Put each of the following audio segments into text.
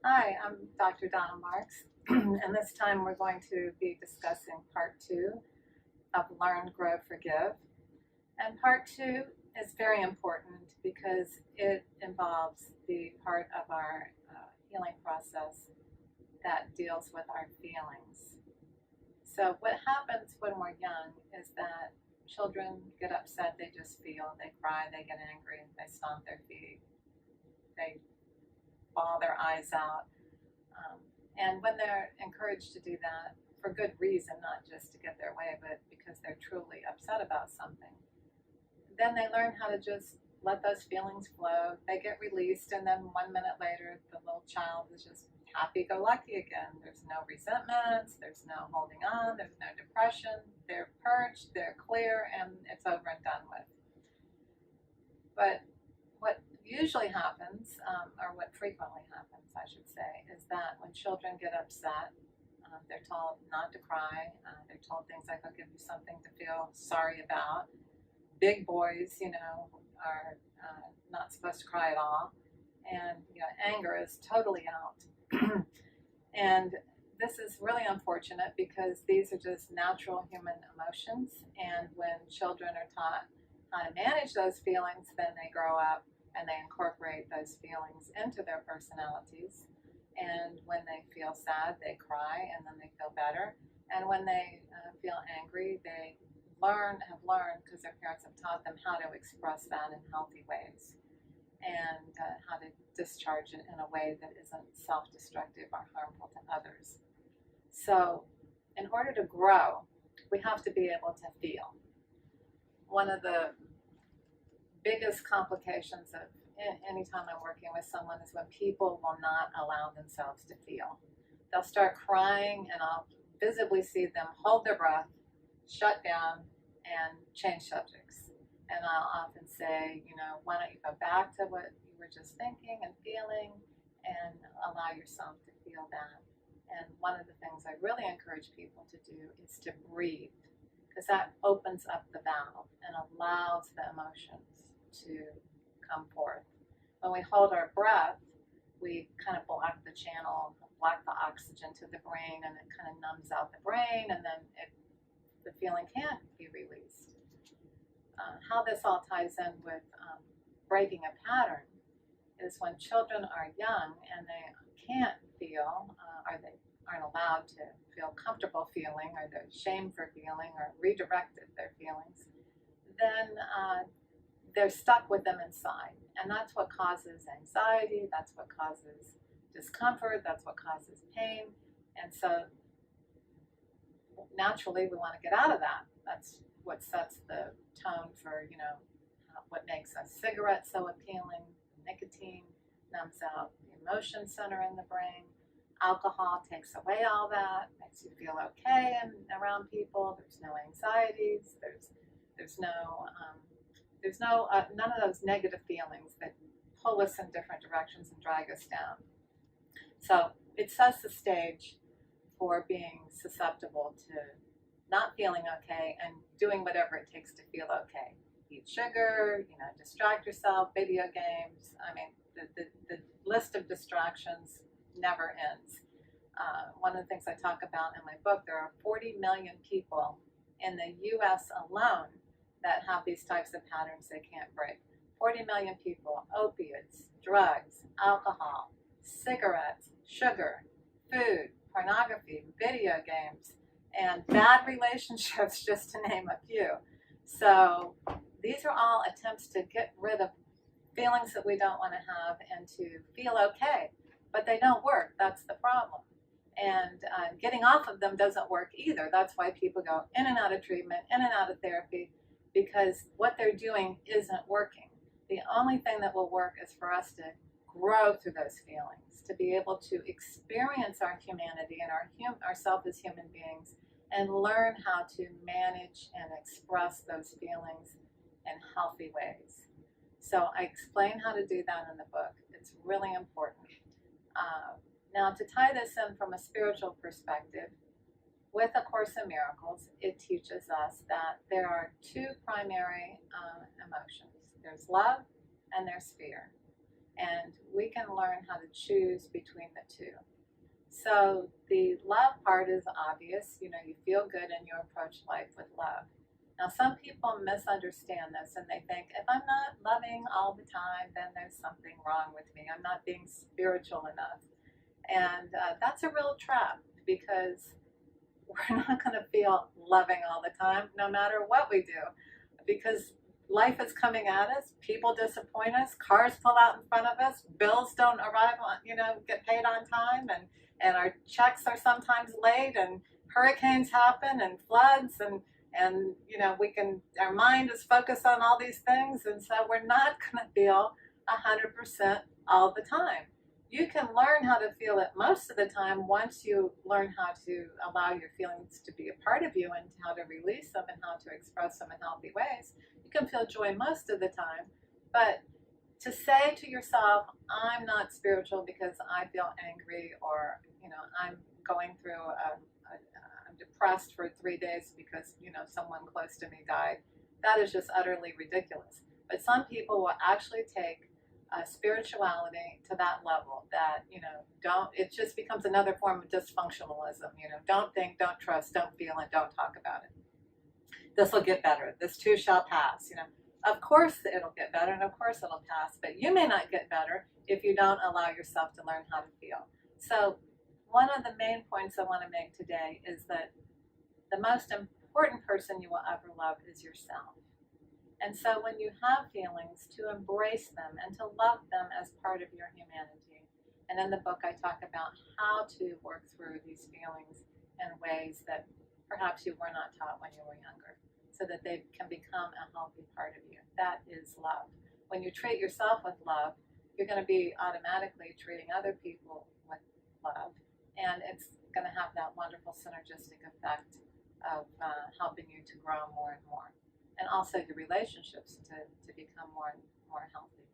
Hi, I'm Dr. Donna Marks, and this time we're going to be discussing part two of Learn, Grow, Forgive. And part two is very important because it involves the part of our healing process that deals with our feelings. So, what happens when we're young is that children get upset, they just feel, they cry, they get angry, they stomp their feet, they bawl their eyes out. And when they're encouraged to do that for good reason, not just to get their way, but because they're truly upset about something, then they learn how to just let those feelings flow. They get released, and then 1 minute later, the little child is just happy-go-lucky again. There's no resentments, there's no holding on, there's no depression. They're purged, they're clear, and it's over and done with. But what usually happens, or what frequently happens, I should say, is that when children get upset, they're told not to cry. They're told things like, I'll give you something to feel sorry about. Big boys, are not supposed to cry at all. And, anger is totally out. And this is really unfortunate because these are just natural human emotions. And when children are taught how to manage those feelings, then they grow up and they incorporate those feelings into their personalities. And when they feel sad, they cry, and then they feel better. And when they feel angry, they have learned, because their parents have taught them how to express that in healthy ways and how to discharge it in a way that isn't self-destructive or harmful to others. So in order to grow, we have to be able to feel. One of the biggest complications of anytime I'm working with someone is when people will not allow themselves to feel. They'll start crying, and I'll visibly see them hold their breath, shut down, and change subjects. And I'll often say, why don't you go back to what you were just thinking and feeling and allow yourself to feel that. And one of the things I really encourage people to do is to breathe, because that opens up the valve and allows the emotions to come forth. When we hold our breath, we kind of block the channel, block the oxygen to the brain, and it kind of numbs out the brain, and then the feeling can't be released. How this all ties in with breaking a pattern is when children are young and they can't feel, or they aren't allowed to feel comfortable feeling, or they're shamed for feeling, or redirected their feelings, then they're stuck with them inside. And that's what causes anxiety, that's what causes discomfort, that's what causes pain. And so naturally we want to get out of that. That's what sets the tone for, what makes a cigarette so appealing. Nicotine numbs out the emotion center in the brain. Alcohol takes away all that, makes you feel okay and around people. There's no anxieties, there's none of those negative feelings that pull us in different directions and drag us down. So it sets the stage for being susceptible to not feeling okay and doing whatever it takes to feel okay. Eat sugar, distract yourself, video games. I mean, the list of distractions never ends. One of the things I talk about in my book, there are 40 million people in the US alone that have these types of patterns they can't break. 40 million people: opiates, drugs, alcohol, cigarettes, sugar, food, pornography, video games, and bad relationships, just to name a few. So these are all attempts to get rid of feelings that we don't want to have and to feel okay, but they don't work. That's the problem. And getting off of them doesn't work either. That's why people go in and out of treatment, in and out of therapy, because what they're doing isn't working. The only thing that will work is for us to grow through those feelings, to be able to experience our humanity and ourself as human beings, and learn how to manage and express those feelings in healthy ways. So I explain how to do that in the book. It's really important. Now, to tie this in from a spiritual perspective, with A Course in Miracles, it teaches us that there are two primary emotions. There's love and there's fear. And we can learn how to choose between the two. So the love part is obvious. You know, you feel good and you approach life with love. Now, some people misunderstand this and they think if I'm not loving all the time, then there's something wrong with me. I'm not being spiritual enough. And that's a real trap because we're not going to feel loving all the time, no matter what we do. Because life is coming at us, people disappoint us, cars pull out in front of us, bills don't arrive on, get paid on time, and our checks are sometimes late, and hurricanes happen, and floods, and our mind is focused on all these things, and so we're not going to feel 100% all the time. You can learn how to feel it most of the time once you learn how to allow your feelings to be a part of you and how to release them and how to express them in healthy ways. You can feel joy most of the time, but to say to yourself, I'm not spiritual because I feel angry, or I'm going through I'm depressed for 3 days because someone close to me died, that is just utterly ridiculous. But some people will actually take spirituality to that level that it just becomes another form of dysfunctionalism. Don't think, don't trust, don't feel, and don't talk about it. This will get better, this too shall pass. Of course it'll get better, and of course it'll pass, but you may not get better if you don't allow yourself to learn how to feel. So one of the main points I want to make today is that the most important person you will ever love is yourself. And so when you have feelings, to embrace them and to love them as part of your humanity. And in the book, I talk about how to work through these feelings in ways that perhaps you were not taught when you were younger, so that they can become a healthy part of you. That is love. When you treat yourself with love, you're going to be automatically treating other people with love. And it's going to have that wonderful synergistic effect of helping you to grow more and more. And also your relationships to become more and more healthy.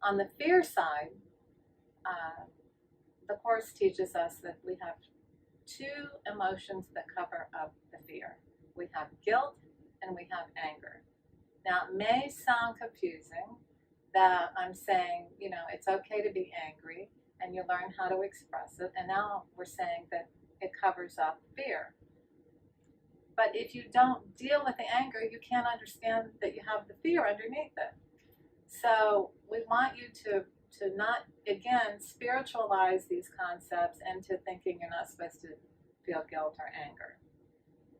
On the fear side, the Course teaches us that we have two emotions that cover up the fear. We have guilt and we have anger. Now, it may sound confusing that I'm saying, it's okay to be angry and you learn how to express it. And now we're saying that it covers up fear. But if you don't deal with the anger, you can't understand that you have the fear underneath it. So we want you to not, again, spiritualize these concepts into thinking you're not supposed to feel guilt or anger.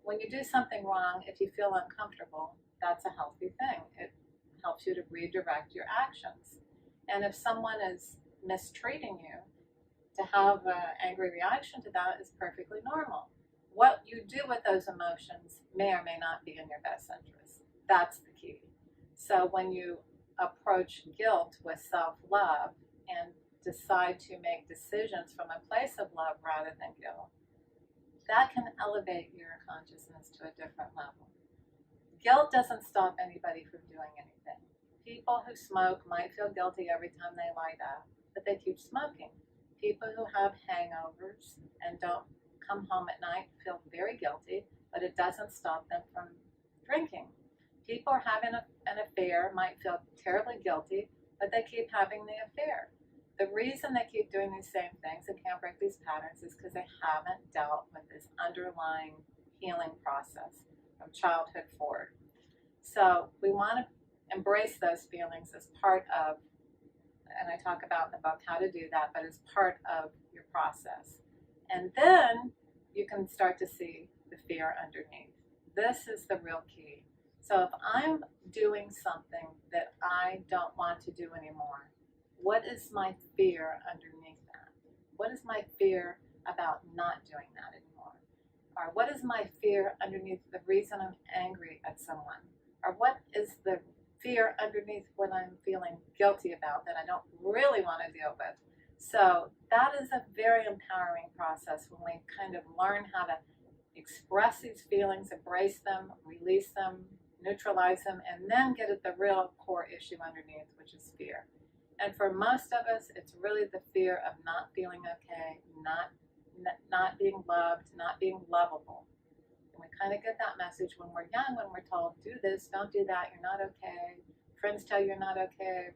When you do something wrong, if you feel uncomfortable, that's a healthy thing. It helps you to redirect your actions. And if someone is mistreating you, to have an angry reaction to that is perfectly normal. What you do with those emotions may or may not be in your best interest. That's the key. So when you approach guilt with self-love and decide to make decisions from a place of love rather than guilt, that can elevate your consciousness to a different level. Guilt doesn't stop anybody from doing anything. People who smoke might feel guilty every time they light up, but they keep smoking. People who have hangovers and don't come home at night feel very guilty, but it doesn't stop them from drinking. People having an affair might feel terribly guilty, but they keep having the affair. The reason they keep doing these same things and can't break these patterns is because they haven't dealt with this underlying healing process from childhood forward. So we want to embrace those feelings as part of, and I talk about in the book how to do that, but as part of your process. And then you can start to see the fear underneath. This is the real key. So if I'm doing something that I don't want to do anymore, what is my fear underneath that? What is my fear about not doing that anymore? Or what is my fear underneath the reason I'm angry at someone? Or what is the fear underneath what I'm feeling guilty about that I don't really want to deal with? So that is a very empowering process when we kind of learn how to express these feelings, embrace them, release them, neutralize them, and then get at the real core issue underneath, which is fear. And for most of us, it's really the fear of not feeling okay, not being loved, not being lovable. And we kind of get that message when we're young, when we're told, do this, don't do that, you're not okay. Friends tell you you're not okay.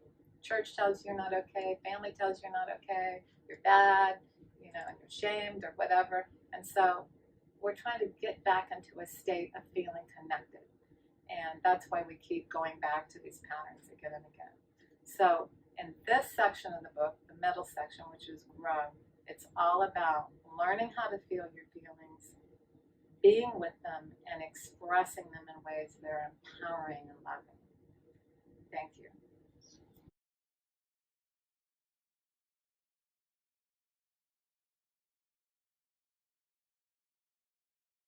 church tells you you're not okay, family tells you you're not okay, you're bad, you know, and you're shamed or whatever. And so we're trying to get back into a state of feeling connected. And that's why we keep going back to these patterns again and again. So in this section of the book, the middle section, which is grow, it's all about learning how to feel your feelings, being with them, and expressing them in ways that are empowering and loving.